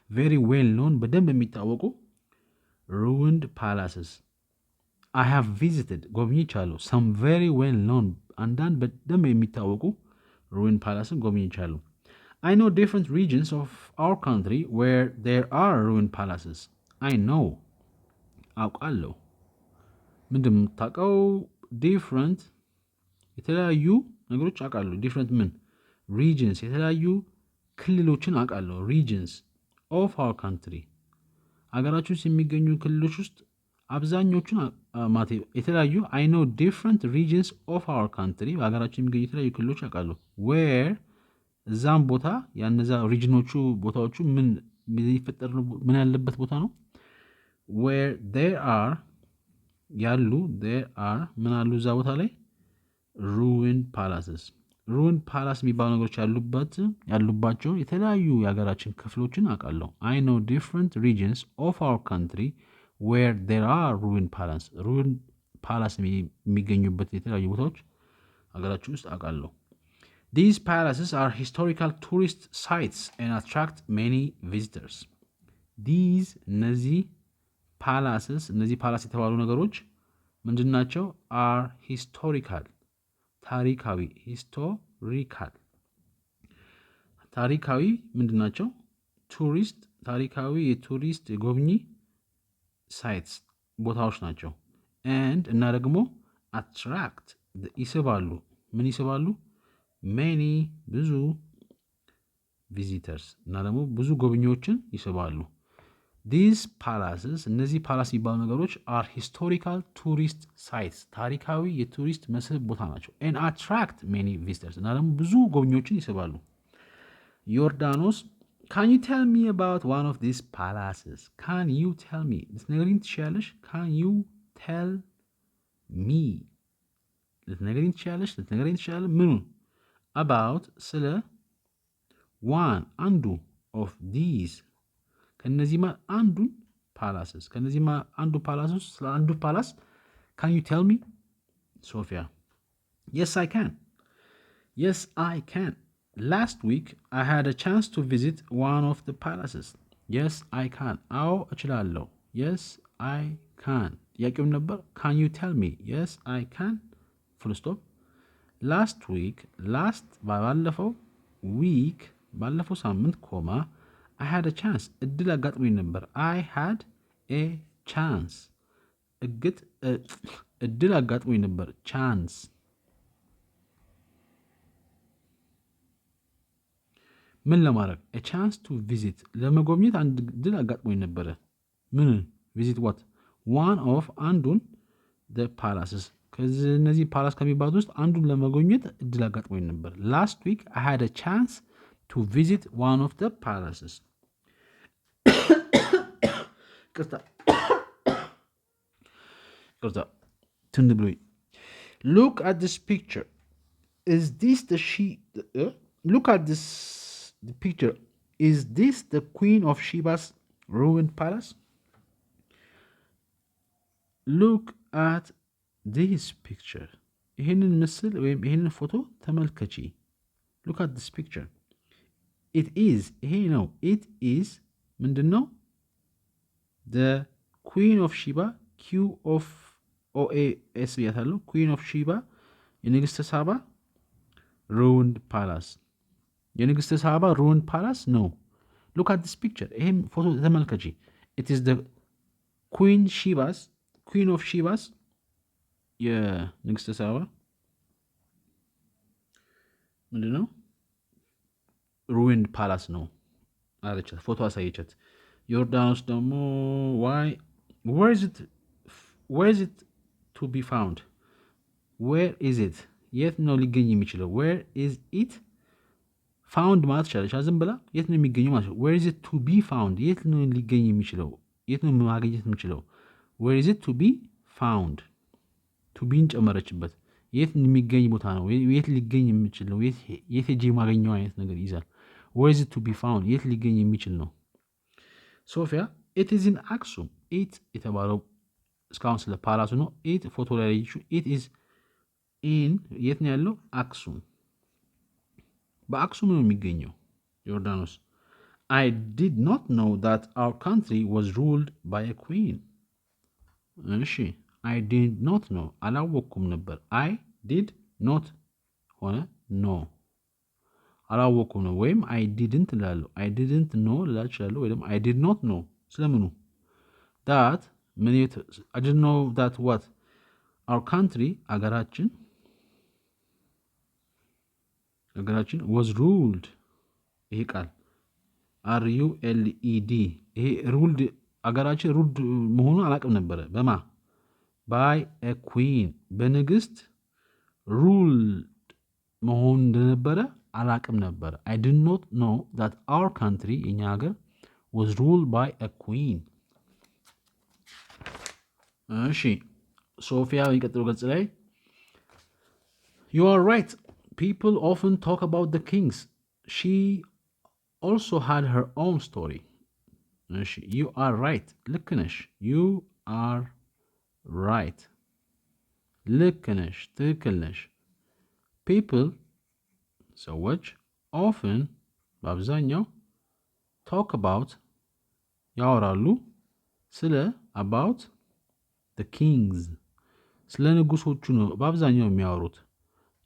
A: very well known በደንብ የሚታወቁ ruined palaces I have visited ጎብኝቻለሁ some very well known አንዳንድ በደንብ የሚታወቁ ruined palaces ጎብኝቻለሁ I know different regions of our country where there are ruined palaces. I know አውቃለሁ ምንድን የምታውቀው? different የተለያዩ ነገሮች አውቃለሁ different ምን regions የተለያዩ ክልሎችን አውቃለሁ regions of our country ሀገራችን ውስጥ የሚገኙ ክልሎች ውስጥ አብዛኞቹን የተለያዩ I know different regions of our country ሀገራችን የሚገኙ የተለያዩ ክልሎች አውቃለሁ where እዛም ቦታ ያነዛ ሪጅኖቹ ቦታዎቹ ምን ይፈጠር ምን ያለበት ቦታ ነው? where there are ምን አሉ እዛ ቦታ ላይ ruined palaces የሚባሉ ነገሮች ያሉባቸው የተለያዩ የሀገራችን ክፍሎችን አውቃለሁ I know different regions of our country where there are ruined palaces የሚገኙበት የተለያዩ ቦታዎች ሀገራችን ውስጥ አውቃለሁ These palaces are historical tourist sites and attract many visitors. እነዚህ ፓላስ የተባሉ ነገሮች ምንድናቸው? are historical ታሪካዊ historical ታሪካዊ ምንድናቸው? ቱሪስት ታሪካዊ የቱሪስት የጎብኚ ሳይትስ ቦታዎች ናቸው። and እና ደግሞ attract ይስባሉ። ምን ይስባሉ? many ብዙ ቪዚተርስ እና ደግሞ ብዙ ጎብኚዎችን ይስባሉ። ዲስ ፓላስስ እነዚህ ፓላስ የሚባሉ ነገሮች አር ሂስቶሪካል ቱሪስት ሳይትስ ታሪካዊ የቱሪስት መስህብ ቦታ ናቸው። ኤን አትራክት ሜኒ ቪዚተርስ እና ደግሞ ብዙ ጎብኚዎችን ይስባሉ። ዮርዳኖስ ካን ዩ ቴል ሚ አባውት ዋን ኦፍ ዲስ ፓላስስ ካን ዩ ቴል ሚ ልትነግሪኝ ትችያለሽ? ካን ዩ ቴል ሚ ልትነግሪኝ ትችያለሽ? ልትነግሪኝ ትችላለህ? ምኑን? አባውት ስለ ዋን አንዱ ኦፍ ዲስ ከነዚህ አንዱን ፓላስስ ከነዚህ አንዱ ፓላስስ ስለ አንዱ ፓላስ ካን ዩ ቴል ሚ ሶፊያ? የስ አይ ካን የስ አይ ካን ላስት ዊክ አይ ሃድ አ ቻንስ ቱ ቪዚት ዋን ኦፍ ደ ፓላስስ የስ አይ ካን አዎ እችላለሁ። የስ አይ ካን ጥያቄውም ነበር ካን ዩ ቴል ሚ የስ አይ ካን ፉል ስቶፕ ላስት ዊክ ላስት ባለፈው ዊክ ባለፈው ሳምንት ኮማ I had a chance እድል አጋጥሞኝ ነበር። I had a chance እድል አጋጥሞኝ ነበር። ቻንስ ምን ለማድረግ? a chance to visit ለመጎብኘት አንድ እድል አጋጥሞኝ ነበረ። ምን visit what one of አንዱን the palaces ከዚህ እነዚህ ፓላስ ከሚባሉት ውስጥ አንዱን ለመጎብኘት እድል አጋጥሞኝ ነበር። last week I had a chance to visit one of the palaces ትን ብሎኝ look at this picture is this the look at this the picture is this the Queen of Sheba's ruined palace? look at this picture ይህንን ምስል ወይም ይህንን ፎቶ ተመልከቺ። look at this picture it is ይሄ ነው it is ምንድን ነው? the Queen of Sheba q of OAS ብያታለሁ። Queen of Sheba የንግስተ ሳባ ruined palace የንግስተ ሳባ ruined palace ነው። look at this picture ይሄም ፎቶ ተመልከቺ it is the Queen of Sheba's የንግስተ ሳባ ምንድን ነው? ruined palace ነው አለቻት። ፎቶ አሳየቻት። ዮርዳኖስ ደግሞ where is it to be found where is it የት ነው ሊገኝ የሚችለው? where is it found ማለት ቻለች። ዝም ብላ የት ነው የሚገኘው ማለት ነው። where is it to be found የት ነው ሊገኝ የሚችለው? የት ነው ማግኘት የምችለው? where is it to be found to be ጨመረችበት። የት የሚገኝ ቦታ ነው። የት ሊገኝ የሚችለው? የት ሄጄ ማገኘው አይነት ነገር ይዛል። where is it to be found የት ሊገኝ የሚችል ነው። ሶፊያ it is in አክሱም it የተባለው እስካሁን ስለ ፓላሱ ነው። it ፎቶ ላይ it is in የት ነው ያለው? አክሱም በአክሱም ነው የሚገኘው። ዮርዳኖስ I did not know that our country was ruled by a queen እሺ I did not know አላወቅኩም ነበር። I did not ሆነ no አላወቅኩም ነው። ወይም I didn't እላለሁ። I didn't know ልላ እችላለሁ። ወይ ደግሞ I did not know ስለምኑ that I didn't know that what our country አገራችን was ruled ይሄ ቃል RULED ይሄ ruled አገራችን ሩልድ መሆኑን አላውቅም ነበረ። በማ by a queen በንግስት ruled መሆን እንደነበረ አላውቅም ነበረ። I did not know that our country የኛ ሀገር was ruled by a queen። እሺ ሶፊያ የሚቀጥለው ገጽ ላይ you are right people often talk about the kings she also had her own story እሺ you are right ልክ ነሽ you are right ልክ ነሽ ትክክል ነሽ people ሰዎች often በአብዛኛው talk about ያወራሉ ስለ about the kings ስለ ንጉሶቹ ነው በአብዛኛው የሚያወሩት።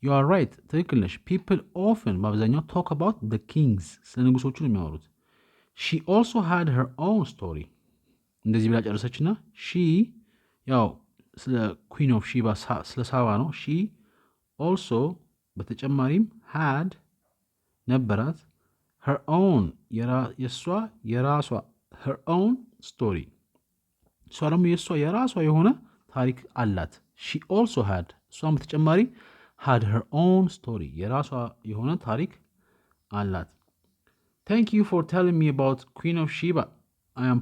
A: ዩ አር ራይት፣ ትክክል ነሽ። ፒፕል ኦፍን በአብዛኛው ቶክ አባውት ደ ኪንግስ፣ ስለ ንጉሶቹ ነው የሚያወሩት። ሺ ኦልሶ ሃድ ሄር ኦውን ስቶሪ። እንደዚህ ብላ ጨረሰችና ሺ ያው ስለ ኩዊን ኦፍ ሺባ ስለ ሳባ ነው። ሺ ኦልሶ በተጨማሪም ሃድ ነበራት her own የሷ የራሷ her own story እሷ ደግሞ የሷ የራሷ የሆነ ታሪክ አላት። she also had እሷም በተጨማሪ had her own story የራሷ የሆነ ታሪክ አላት። thank you for telling me about Queen of Sheba I am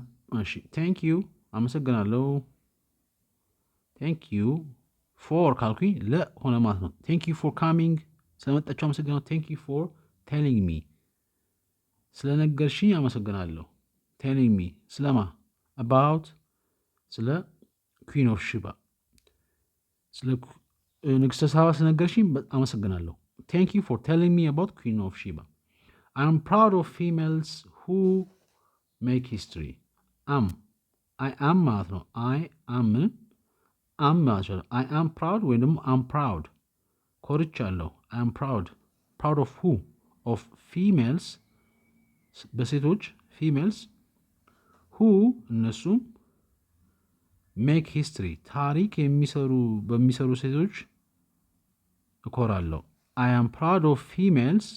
A: thank you አመሰግናለሁ። thank you for ካልኩኝ ለሆነ ማለት ነው። thank you for coming ስለመጣችሁ አመሰግናለሁ። thank you for telling me ስለነገርሽኝ አመሰግናለሁ። ቴሊንግ ሚ ስለማ አባውት ስለ ኩዊን ኦፍ ሺባ ስለ ንግስተ ሳባ ስለነገርሽኝ አመሰግናለሁ። ቴንክ ዩ ፎር ቴሊንግ ሚ አባውት ኩዊን ኦፍ ሺባ አይ አም ፕራውድ ኦፍ ፊሜልስ ሁ ሜክ ሂስትሪ። አይ አም ማለት ነው። አይ አም ማለት ነው። አይ አም ፕራውድ ወይም ደግሞ አም ፕራውድ ኮርቻለሁ። አይ አም ፕራውድ ኦፍ ሁ ኦፍ ፊሜልስ በሴቶች ፊሜልስ ሁ እነሱም ሜክ ሂስትሪ ታሪክ በሚሰሩ ሴቶች እኮራለሁ። አይ አም ፕራውድ ኦፍ ፊሜልስ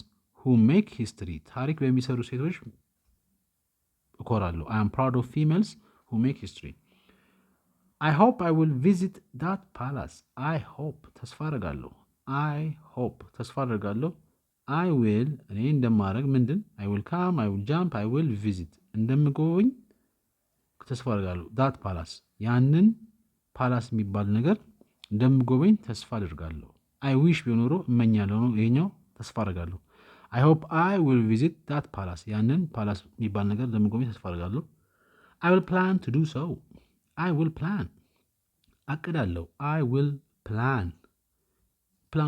A: ሁ ሜክ ሂስትሪ ታሪክ በሚሰሩ ሴቶች እኮራለሁ። አይ አም ፕራውድ ኦፍ ፊሜልስ ሁ ሜክ ሂስትሪ። አይ ሆፕ አይ ዊል ቪዚት ዳት ፓላስ። አይ ሆፕ ተስፋ አደርጋለሁ። አይ ሆፕ ተስፋ አደርጋለሁ። አይ ዊል እኔ እንደማድረግ ምንድን አይ ዊል ካም አይ ዊል ጃምፕ አይ ዊል ቪዚት እንደምጎበኝ ተስፋ አድርጋለሁ። ዳት ፓላስ ያንን ፓላስ የሚባል ነገር እንደምጎበኝ ተስፋ አድርጋለሁ። አይ ዊሽ ቢኖሮ እመኛለሁ ነው ይሄኛው። ተስፋ አድርጋለሁ። አይ ሆፕ አይ ዊል ቪዚት ዳት ፓላስ ያንን ፓላስ የሚባል ነገር እንደምጎበኝ ተስፋ አድርጋለሁ። አይ ዊል ፕላን ቱ ዱ ሶ። አይ ዊል ፕላን አቅዳለሁ። አይ ዊል ፕላን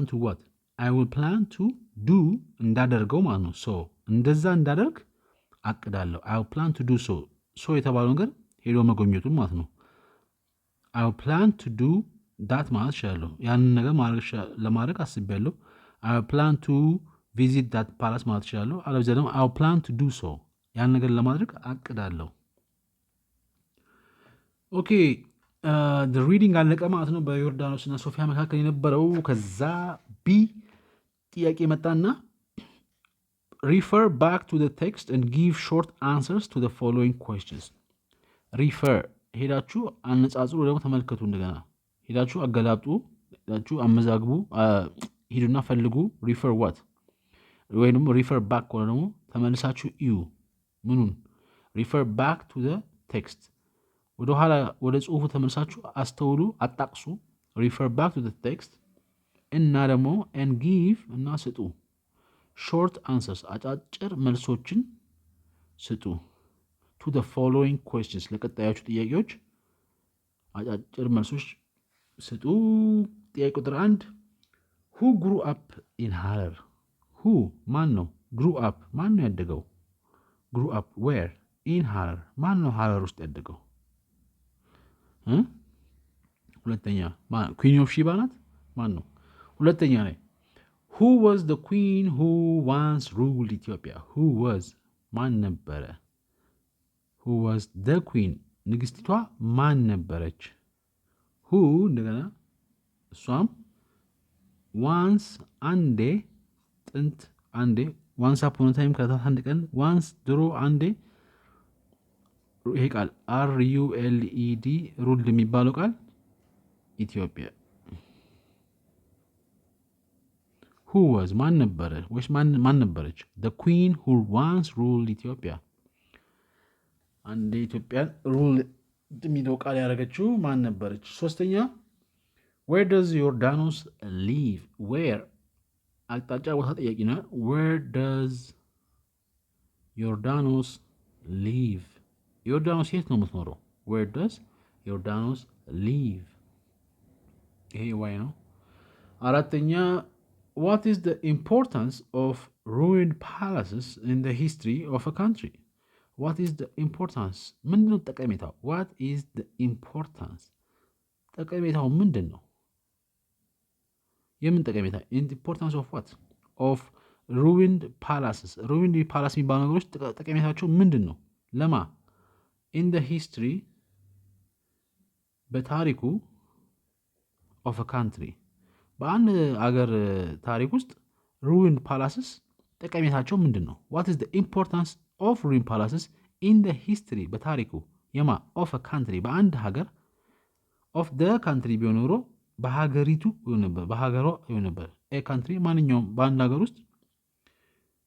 A: ቱ ዋት አይ ዊል ፕላን ቱ ዱ እንዳደርገው ማለት ነው። ሶ እንደዛ እንዳደርግ አቅዳለሁ። አይ ዊል ፕላን ቱ ዱ ሶ። ሶ የተባለው ነገር ሄዶ መጎብኘቱን ማለት ነው። አይ ዊል ፕላን ቱ ዱ ዳት ማለት እችላለሁ። ያንን ነገር ለማድረግ አስቤያለሁ። አይ ዊል ፕላን ቱ ቪዚት ዳት ፓላስ ማለት እችላለሁ። አለበለዚያ ደግሞ አይ ዊል ፕላን ቱ ዱ ሶ ያንን ነገር ለማድረግ አቅዳለሁ። ኦኬ ሪዲንግ አለቀ ማለት ነው። በዮርዳኖስ እና ሶፊያ መካከል የነበረው ከዛ ቢ ጥያቄ መጣና ሪፈር ባክ ቱ ቴክስት ኤንድ ጊቭ ሾርት አንሰርስ ቱ ፎሎዊንግ ኩዌስችንስ። ሪፈር ሄዳችሁ አነጻጽሩ፣ ደግሞ ተመልከቱ። እንደገና ሄዳችሁ አገላብጡ፣ ሄዳችሁ አመዛግቡ፣ ሂዱና ፈልጉ። ሪፈር ዋት ወይም ደግሞ ሪፈር ባክ ከሆነ ደግሞ ተመልሳችሁ እዩ። ምኑን? ሪፈር ባክ ቱ ቴክስት ወደኋላ ወደ ጽሁፉ ተመልሳችሁ አስተውሉ፣ አጣቅሱ። ሪፈር ባክ ቱ ቴክስት እና ደግሞ ኤን ጊቭ እና ስጡ። ሾርት አንሰርስ አጫጭር መልሶችን ስጡ። ቱ ፎሎዊንግ ኩዌስችንስ ለቀጣዮቹ ጥያቄዎች አጫጭር መልሶች ስጡ። ጥያቄ ቁጥር 1 ሁ ግሩ አፕ ኢን ሀረር። ሁ ማን ነው? ግሩ አፕ ማን ነው ያደገው? ግሩ አፕ ዌር ኢን ሀረር ማን ነው ሀረር ውስጥ ያደገው? ሁለተኛ ኩዊን ኦፍ ሺባ ናት? ማን ነው? ሁለተኛ ላይ ሁ ዋዝ ደ ኩዊን ሁ ዋንስ ሩልድ ኢትዮጵያ። ሁ ዋዝ ማን ነበረ? ሁ ዋዝ ደ ኩዊን ንግስቲቷ ማን ነበረች? ሁ እንደገና እሷም ዋንስ አንዴ ጥንት አንዴ ዋንስ አፖን ታይም ከታት አንድ ቀን ዋንስ ድሮ አንዴ ይሄ ቃል RULED ሩልድ የሚባለው ቃል ኢትዮጵያ። ሁ ዋዝ ማን ነበረ ወይስ ማን ነበረች? the queen who once ruled ኢትዮጵያ። አንዴ ኢትዮጵያን ሩል የሚለው ቃል ያደረገችው ማን ነበረች? ሶስተኛ where does ዮርዳኖስ live? where አቅጣጫ ቦታ ጠያቂ ነው። where does ዮርዳኖስ live? ዮርዳኖስ የት ነው የምትኖረው? where does ዮርዳኖስ live? ይሄ ዋይ ነው። አራተኛ what is the importance of ruined palaces in the history of a country? what is the importance? ምንድነው ጠቀሜታው? what is the importance? ጠቀሜታው ምንድን ነው? የምን ጠቀሜታ? ኢምፖርታንስ ኦፍ ዋት? ኦፍ ሩዊንድ ፓላስስ። ሩዊንድ ፓላስ የሚባሉ ነገሮች ጠቀሜታቸው ምንድን ነው? ለማ ኢን ደ ሂስትሪ በታሪኩ ኦፍ ካንትሪ በአንድ አገር ታሪክ ውስጥ ሩዊንድ ፓላስስ ጠቀሜታቸው ምንድን ነው? ዋት ኢዝ ኢምፖርታንስ ኦፍ ሩዊንድ ፓላስስ ኢን ደ ሂስትሪ በታሪኩ የማ ኦፍ ካንትሪ በአንድ ሀገር ኦፍ ደ ካንትሪ ቢሆን ኖሮ በሀገሪቱ ይሆን ነበር፣ በሀገሯ ይሆን ነበር። ኤ ካንትሪ ማንኛውም በአንድ ሀገር ውስጥ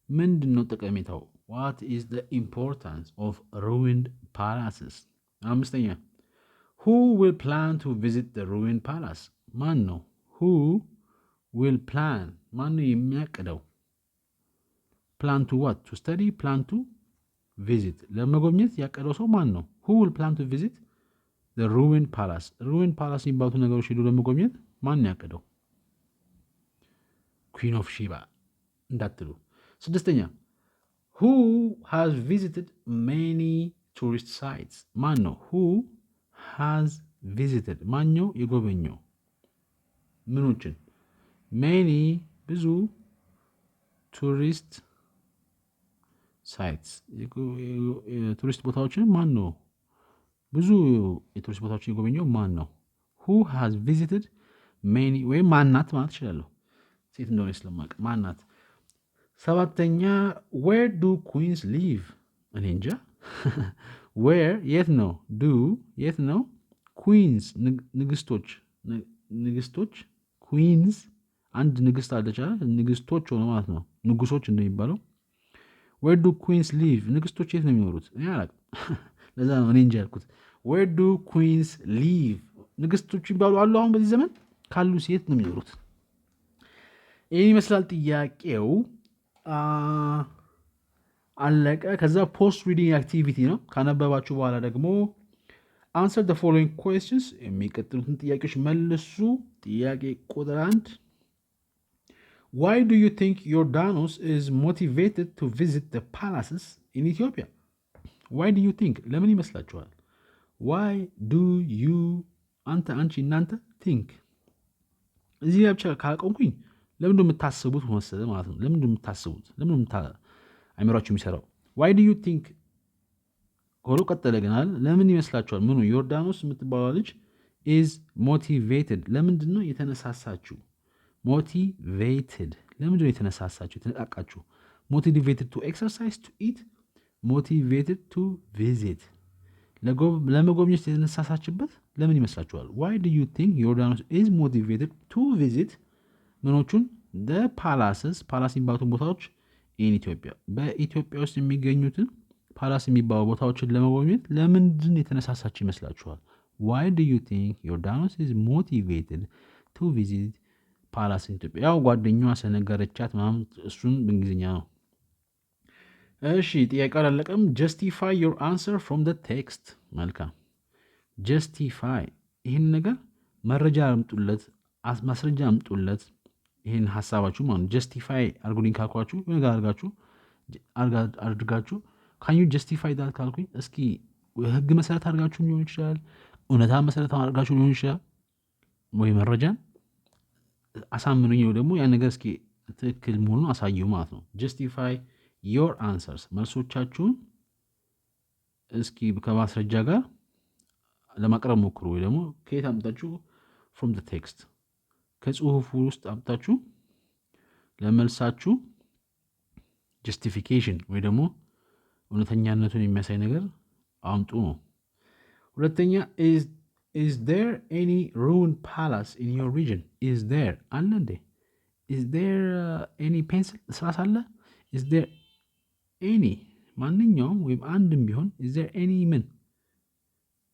A: ምንድን ነው ጠቀሜታው? ዋት ኢዝ ደ ኢምፖርታንስ ኦፍ ሩዊንድ ፓላስስ። አምስተኛ who will plan to visit the ruined palace? ማን ነው? who will plan ማን ነው የሚያቅደው? plan to what? to study, plan to visit ለመጎብኘት ያቀደው ሰው ማን ነው? who will plan to visit the ruined palace? ruined palace የሚባሉት ነገሮች ሄዶ ለመጎብኘት ማን ያቀደው? queen of sheba እንዳትሉ። ስድስተኛ who has visited many tourist sites? ማን ነው? who has visited ማኛው የጎበኘው ምኖችን? many ብዙ ቱሪስት ሳይትስ የቱሪስት ቦታዎችን ማን ነው? ብዙ የቱሪስት ቦታዎችን የጎበኘው ማን ነው? who has visited many ወይም ማናት ማለት እችላለሁ፣ ሴት እንደሆነ ስለማውቅ ማናት። ሰባተኛ where do queens live? እኔ እንጃ where የት ነው? do የት ነው? queens ንግስቶች queens አንድ ንግስት አለች አይደል? ንግስቶች ሆነ ማለት ነው፣ ንጉሶች እንደሚባለው። where do queens live? ንግስቶች የት ነው የሚኖሩት? እኔ አላውቅም። ለዛ ነው እኔ እንጃ ያልኩት። where do queens live? ንግስቶች ይባሉ አሉ አሁን በዚህ ዘመን ካሉ የት ነው የሚኖሩት? ይህን ይመስላል ጥያቄው። አለቀ። ከዛ ፖስት ሪዲንግ አክቲቪቲ ነው። ካነበባችሁ በኋላ ደግሞ answer the following questions የሚቀጥሉትን ጥያቄዎች መልሱ። ጥያቄ ቁጥር 1 why do you think Jordanos is motivated to visit the palaces in Ethiopia? why do you think ለምን ይመስላችኋል? why do you አንተ አንቺ እናንተ think እዚህ ብቻ ካቆምኩኝ ለምን የምታስቡት መሰለ ማለት ነው። ለምን የምታስቡት ለምን አይምሯችሁ የሚሰራው? why do you think ሆኖ ቀጠለ ገናል። ለምን ይመስላችኋል? ምኑ ዮርዳኖስ የምትባለው ልጅ is motivated ለምንድን ነው የተነሳሳችሁ? motivated ለምንድን ነው የተነሳሳችሁ የተነቃቃችሁ? motivated to exercise, to eat, motivated to visit ለመጎብኘት የተነሳሳችበት ለምን ይመስላችኋል? why do you think Jordanos is motivated to visit ምኖቹን the palaces ፓላስ የሚባሉትን ቦታዎች in Ethiopia በኢትዮጵያ ውስጥ የሚገኙትን ፓላስ የሚባሉ ቦታዎችን ለመጎብኘት ለምንድን የተነሳሳችሁ ይመስላችኋል? why do you think Jordanos is motivated to visit ፓላስ in Ethiopia? ያው ጓደኛዋ ስለነገረቻት ምናምን እሱን በእንግሊዝኛ ነው። እሺ ጥያቄው አላለቀም። justify your answer from the text። መልካም justify ይህን ነገር መረጃ አምጡለት፣ ማስረጃ አምጡለት። ይህን ሀሳባችሁ ማለት justify አርጉልኝ ካልኳችሁ ነገር አድርጋችሁ can you justify that ካልኩኝ እስኪ ህግ መሰረት አድርጋችሁ ሊሆን ይችላል፣ እውነታ መሰረት አድርጋችሁ ሊሆን ይችላል፣ ወይ መረጃን አሳምኑኝ ነው ደግሞ ያን ነገር እስኪ ትክክል መሆኑን አሳዩ ማለት ነው። justify your answers መልሶቻችሁን እስኪ ከማስረጃ ጋር ለማቅረብ ሞክሩ፣ ወይ ደግሞ ከየት አምጣችሁ from the text ከጽሁፉ ውስጥ አምጣችሁ ለመልሳችሁ justification ወይ ደግሞ እውነተኛነቱን የሚያሳይ ነገር አምጡ ነው። ሁለተኛ is there any ruined palace in your region? is there አለ እንዴ? is there any pencil ስራስ አለ? is there any ማንኛውም ወይም አንድም ቢሆን is there any ምን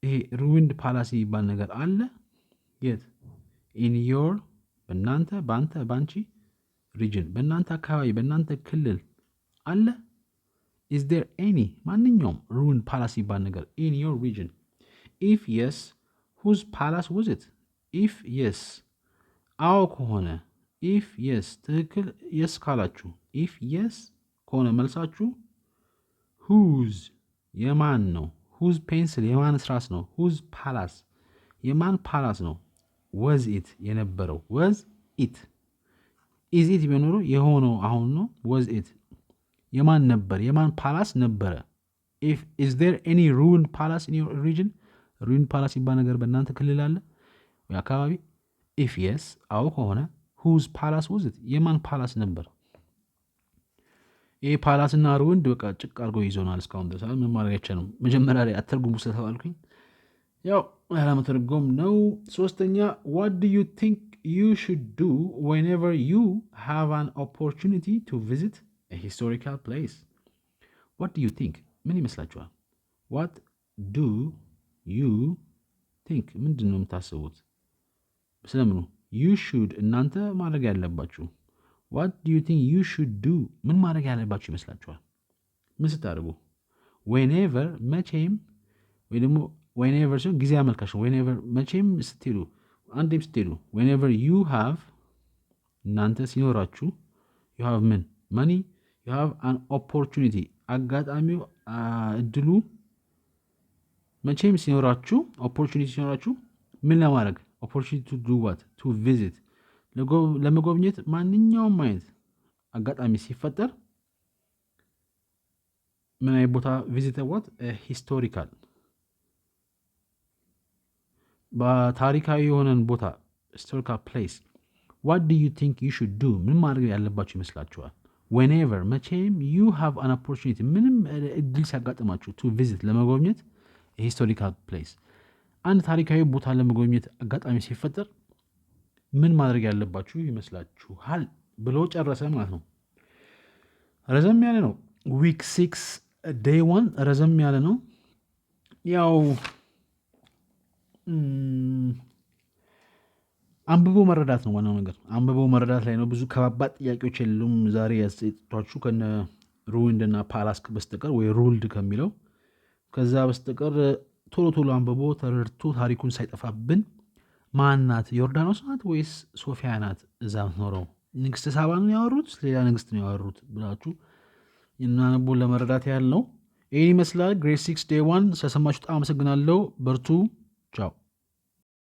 A: ይሄ ruined palace ይባል ነገር አለ? የት? in your በእናንተ በአንተ ባንቺ region በእናንተ አካባቢ በእናንተ ክልል አለ? is there any ማንኛውም ruined palace ይባል ነገር in your region? if yes whose palace was it? if yes አዎ ከሆነ if yes ትክክል yes ካላችሁ if yes ከሆነ መልሳችሁ whose የማን ነው? whose pencil የማን ስራስ ነው? whose palace የማን palace ነው? was it የነበረው was it ኢዝ ኢት ቢኖሩ የሆነው አሁን ነው። ወዝ ኢት የማን ነበር? የማን ፓላስ ነበረ? ኢዝ ዜር ኤኒ ሩዊንድ ፓላስ ኢን ዮር ሪጅን? ሩዊንድ ፓላስ ይባል ነገር በእናንተ ክልል አለ ወይ አካባቢ? ኢፍ የስ አዎ ከሆነ ሁዝ ፓላስ ወዝ ኢት የማን ፓላስ ነበር? ይህ ፓላስና ሩዊንድ በቃ ጭቅ አድርጎ ይዞናል እስካሁን ድረስ። ምን ማድረግ አይቻልም። መጀመሪያ ላይ አተርጉሙ ስለተባልኩኝ ያው ያለመተርጎም ነው። ሶስተኛ what do you think you should do whenever you have an opportunity to visit a historical place? what do you think ምን ይመስላችኋል? what do you think ምንድን ነው የምታስቡት? ስለምኑ you should እናንተ ማድረግ ያለባችሁ what do you think you should do ምን ማድረግ ያለባችሁ ይመስላችኋል? ምን ስታደርጉ whenever መቼም ወይ ደግሞ whenever ሲሆን ጊዜ አመልካች ነው። whenever መቼም ስትሄዱ አንዴም ስትሄዱ whenever you have እናንተ ሲኖራችሁ you have ምን money you have an opportunity አጋጣሚው እድሉ መቼም ሲኖራችሁ opportunity ሲኖራችሁ ምን ለማድረግ opportunity to do what to visit ለመጎብኘት ማንኛውም አይነት አጋጣሚ ሲፈጠር ምን አይነት ቦታ visit what historical በታሪካዊ የሆነን ቦታ historical place what do you think you should do ምን ማድረግ ያለባችሁ ይመስላችኋል? whenever መቼም you have an opportunity ምንም እድል ሲያጋጥማችሁ to visit ለመጎብኘት historical place አንድ ታሪካዊ ቦታ ለመጎብኘት አጋጣሚ ሲፈጠር ምን ማድረግ ያለባችሁ ይመስላችኋል ብሎ ጨረሰ ማለት ነው። ረዘም ያለ ነው። ዊክ 6 day 1 ረዘም ያለ ነው። ያው አንብቦ መረዳት ነው ዋናው ነገር። አንብቦ መረዳት ላይ ነው። ብዙ ከባባድ ጥያቄዎች የሉም ዛሬ ያስጠቷችሁ ከነ ሩዊንድ እና ፓላስ በስተቀር ወይ ሩልድ ከሚለው ከዛ በስተቀር ቶሎ ቶሎ አንብቦ ተረድቶ ታሪኩን ሳይጠፋብን ማናት ዮርዳኖስ ናት ወይስ ሶፊያ ናት እዛ ምትኖረው ንግስት ሳባ ነው ያወሩት ሌላ ንግስት ነው ያወሩት ብላችሁ እናንቦ ለመረዳት ያህል ነው። ይህን ይመስላል ግሬድ 6 day 1 ስለሰማችሁ በጣም አመሰግናለሁ። በርቱ። ቻው